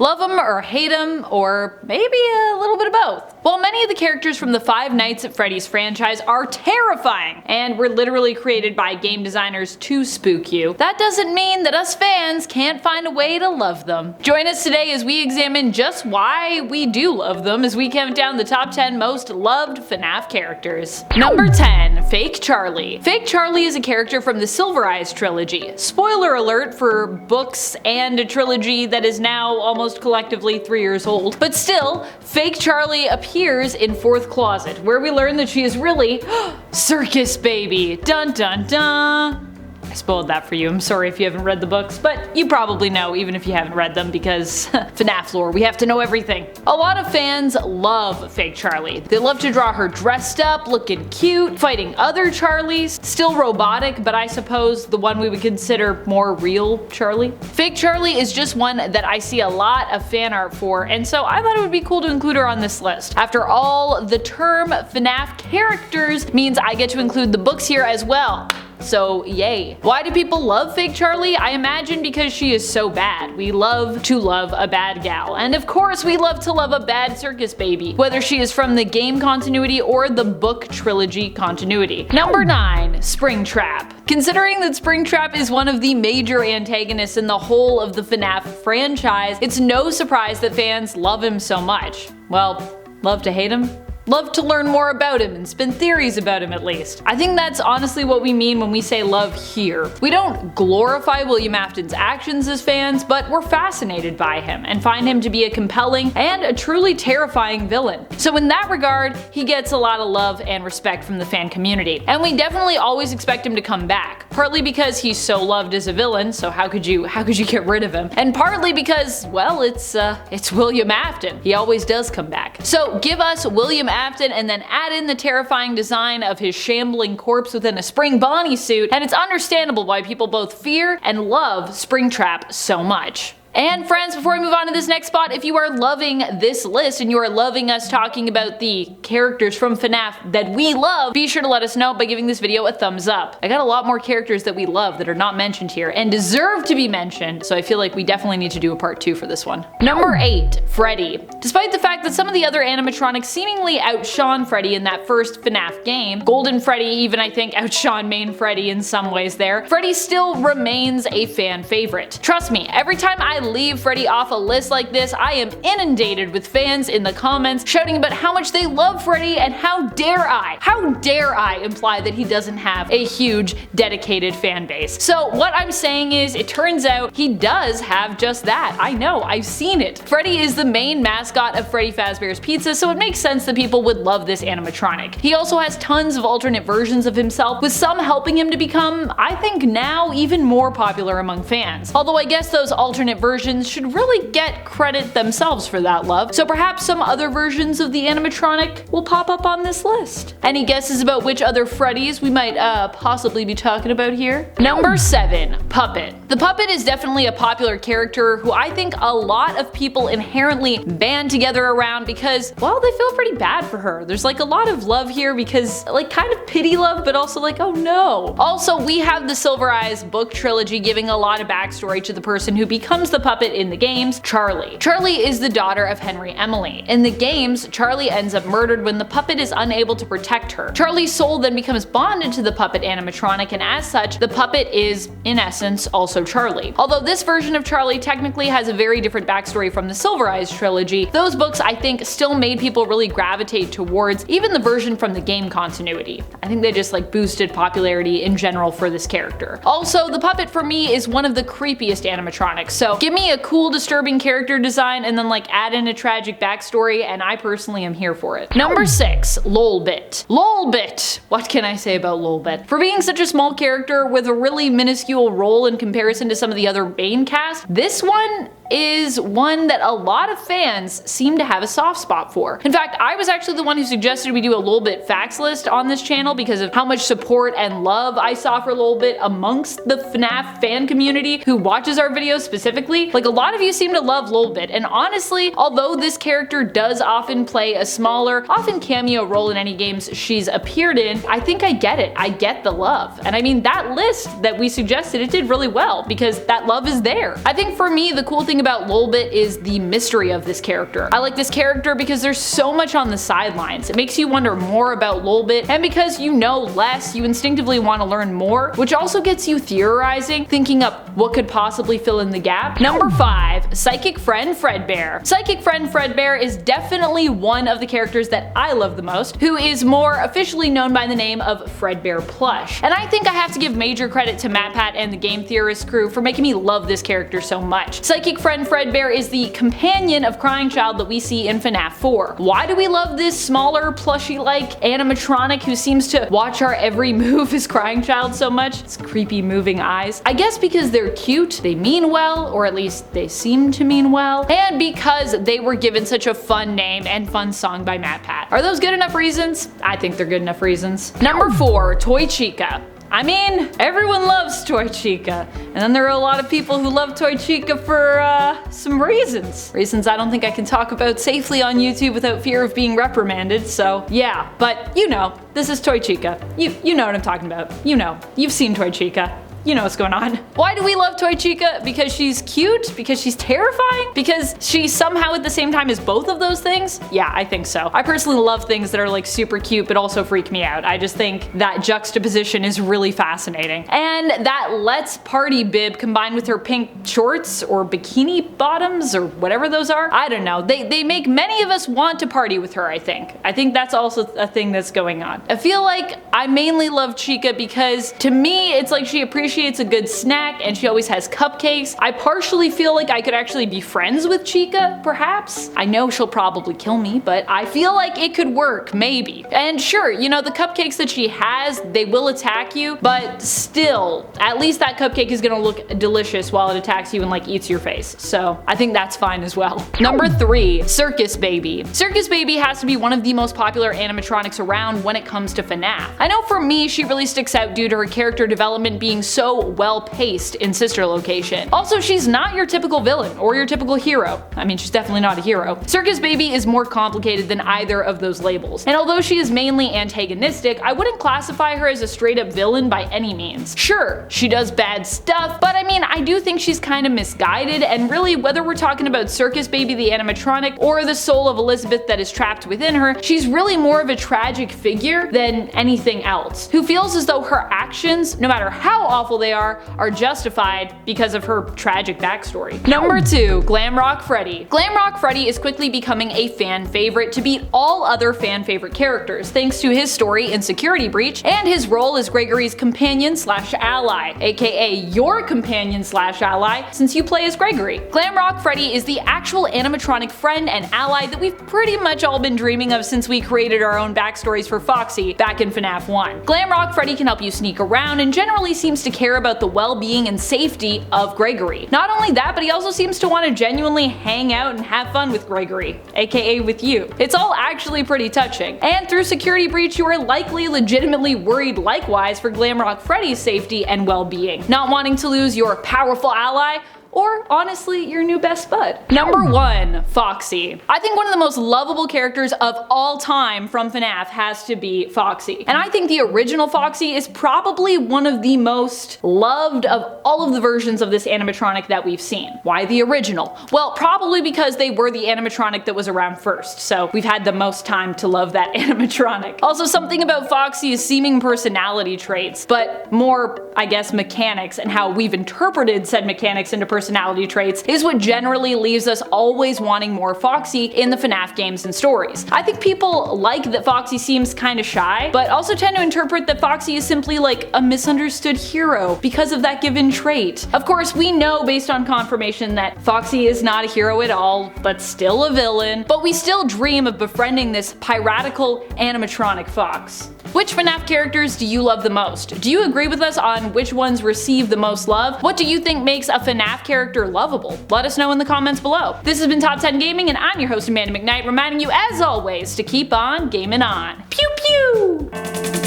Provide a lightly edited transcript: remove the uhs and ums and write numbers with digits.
Love them or hate them, or maybe a little bit of both. While many of the characters from the Five Nights at Freddy's franchise are terrifying and were literally created by game designers to spook you, that doesn't mean that us fans can't find a way to love them. Join us today as we examine just why we do love them as we count down the top 10 most loved FNAF characters. Number 10. Fake Charlie. Fake Charlie is a character from the Silver Eyes trilogy. Spoiler alert for books and a trilogy that is now almost collectively 3 years old. But still, Fake Charlie appears in Fourth Closet, where we learn that she is really Circus Baby. Dun dun dun. I spoiled that for you. I'm sorry if you haven't read the books, but you probably know even if you haven't read them because FNAF lore, we have to know everything. A lot of fans love Fake Charlie. They love to draw her dressed up, looking cute, fighting other Charlies, still robotic, but I suppose the one we would consider more real Charlie. Fake Charlie is just one that I see a lot of fan art for, and so I thought it would be cool to include her on this list. After all, the term FNAF characters means I get to include the books here as well. So yay. Why do people love Fake Charlie? I imagine because she is so bad. We love to love a bad gal. And of course we love to love a bad Circus Baby, whether she is from the game continuity or the book trilogy continuity. Number 9. Springtrap. Considering that Springtrap is one of the major antagonists in the whole of the FNAF franchise, it's no surprise that fans love him so much. Well, love to hate him? Love to learn more about him and spin theories about him at least. I think that's honestly what we mean when we say love here. We don't glorify William Afton's actions as fans, but we're fascinated by him and find him to be a compelling and a truly terrifying villain. So in that regard, he gets a lot of love and respect from the fan community. And we definitely always expect him to come back. Partly because he's so loved as a villain, so how could you get rid of him? And partly because, well, it's William Afton. He always does come back. So give us William Afton and then add in the terrifying design of his shambling corpse within a spring Bonnie suit, and it's understandable why people both fear and love Springtrap so much. And friends, before we move on to this next spot, if you are loving this list and you are loving us talking about the characters from FNAF that we love, be sure to let us know by giving this video a thumbs up. I got a lot more characters that we love that are not mentioned here and deserve to be mentioned, so I feel like we definitely need to do a part 2 for this one. Number 8. Freddy. Despite the fact that some of the other animatronics seemingly outshone Freddy in that first FNAF game, Golden Freddy even I think outshone main Freddy in some ways there, Freddy still remains a fan favorite. Trust me, every time I leave Freddy off a list like this, I am inundated with fans in the comments shouting about how much they love Freddy and how dare I imply that he doesn't have a huge dedicated fan base. So what I'm saying is, it turns out he does have just that. I know, I've seen it. Freddy is the main mascot of Freddy Fazbear's Pizza, so it makes sense that people would love this animatronic. He also has tons of alternate versions of himself, with some helping him to become, I think now, even more popular among fans. Although I guess those alternate versions should really get credit themselves for that love, so perhaps some other versions of the animatronic will pop up on this list. Any guesses about which other Freddys we might possibly be talking about here? Number 7. Puppet. The Puppet is definitely a popular character who I think a lot of people inherently band together around because, well, they feel pretty bad for her. There's like a lot of love here because, like, kind of pity love, but also like, oh no. Also, we have the Silver Eyes book trilogy giving a lot of backstory to the person who becomes the puppet in the games, Charlie. Charlie is the daughter of Henry Emily. In the games, Charlie ends up murdered when the puppet is unable to protect her. Charlie's soul then becomes bonded to the puppet animatronic, and as such, the puppet is, in essence, also Charlie. Although this version of Charlie technically has a very different backstory from the Silver Eyes trilogy, those books I think still made people really gravitate towards even the version from the game continuity. I think they just like boosted popularity in general for this character. Also, the puppet for me is one of the creepiest animatronics, so give me a cool disturbing character design and then like add in a tragic backstory and I personally am here for it. Number 6. Lolbit. Lolbit! What can I say about Lolbit? For being such a small character with a really minuscule role in comparison to some of the other main cast, this one is one that a lot of fans seem to have a soft spot for. In fact, I was actually the one who suggested we do a Lolbit facts list on this channel because of how much support and love I saw for Lolbit amongst the FNAF fan community who watches our videos specifically. Like, a lot of you seem to love Lolbit, and honestly, although this character does often play a smaller, often cameo role in any games she's appeared in, I think I get it. I get the love. And I mean, that list that we suggested, it did really well because that love is there. I think for me, the cool thing thing about Lolbit is the mystery of this character. I like this character because there's so much on the sidelines. It makes you wonder more about Lolbit, and because you know less, you instinctively want to learn more, which also gets you theorizing, thinking up what could possibly fill in the gap. Number 5. Psychic Friend Fredbear. Psychic Friend Fredbear is definitely one of the characters that I love the most, who is more officially known by the name of Fredbear Plush. And I think I have to give major credit to matpat and the Game Theorist crew for making me love this character so much. Psychic Friend Fredbear is the companion of Crying Child that we see in FNAF 4. Why do we love this smaller, plushy-like animatronic who seems to watch our every move as Crying Child so much? It's creepy moving eyes. I guess because they're cute, they mean well, or at least they seem to mean well, and because they were given such a fun name and fun song by matpat. Are those good enough reasons? I think they're good enough reasons. Number 4. Toy Chica. I mean, everyone loves Toy Chica, and then there are a lot of people who love Toy Chica for, some reasons. Reasons I don't think I can talk about safely on YouTube without fear of being reprimanded, so yeah. But you know, this is Toy Chica. You know what I'm talking about. You know. You've seen Toy Chica. You know what's going on. Why do we love Toy Chica? Because she's cute? Because she's terrifying? Because she somehow at the same time is both of those things? Yeah, I think so. I personally love things that are like super cute but also freak me out. I just think that juxtaposition is really fascinating. And that Let's Party bib combined with her pink shorts or bikini bottoms or whatever those are, I don't know. They make many of us want to party with her, I think. I think that's also a thing that's going on. I feel like I mainly love Chica because to me it's like she appreciates a good snack and she always has cupcakes. I partially feel like I could actually be friends with Chica, perhaps. I know she'll probably kill me, but I feel like it could work, maybe. And sure, you know, the cupcakes that she has, they will attack you, but still, at least that cupcake is gonna look delicious while it attacks you and like eats your face. So I think that's fine as well. Number 3. Circus Baby. Circus Baby has to be one of the most popular animatronics around when it comes to FNAF. I know for me, she really sticks out due to her character development being so well paced in Sister Location. Also, she's not your typical villain or your typical hero. I mean, she's definitely not a hero. Circus Baby is more complicated than either of those labels. And although she is mainly antagonistic, I wouldn't classify her as a straight up villain by any means. Sure, she does bad stuff, but I mean, I do think she's kind of misguided, and really, whether we're talking about Circus Baby the animatronic or the soul of Elizabeth that is trapped within her, she's really more of a tragic figure than anything else, who feels as though her actions, no matter how awful they are justified because of her tragic backstory. Number 2. Glamrock Freddy. Glamrock Freddy is quickly becoming a fan favorite to beat all other fan favorite characters thanks to his story in Security Breach and his role as Gregory's companion/ally, aka your companion/ally since you play as Gregory. Glamrock Freddy is the actual animatronic friend and ally that we've pretty much all been dreaming of since we created our own backstories for Foxy back in FNAF 1. Glamrock Freddy can help you sneak around and generally seems to care about the well-being and safety of Gregory. Not only that, but he also seems to want to genuinely hang out and have fun with Gregory, aka with you. It's all actually pretty touching. And through Security Breach, you are likely legitimately worried likewise for Glamrock Freddy's safety and well-being, not wanting to lose your powerful ally, or honestly, your new best bud. Number 1. Foxy. I think one of the most lovable characters of all time from FNAF has to be Foxy. And I think the original Foxy is probably one of the most loved of all of the versions of this animatronic that we've seen. Why the original? Well, probably because they were the animatronic that was around first, so we've had the most time to love that animatronic. Also, something about Foxy's seeming personality traits, but more, I guess, mechanics and how we've interpreted said mechanics into personality traits is what generally leaves us always wanting more Foxy in the FNAF games and stories. I think people like that Foxy seems kinda shy, but also tend to interpret that Foxy is simply like a misunderstood hero because of that given trait. Of course, we know based on confirmation that Foxy is not a hero at all, but still a villain, but we still dream of befriending this piratical animatronic fox. Which FNAF characters do you love the most? Do you agree with us on which ones receive the most love? What do you think makes a FNAF character lovable? Let us know in the comments below. This has been Top 10 Gaming, and I'm your host Amanda McKnight, reminding you as always to keep on gaming on. Pew pew!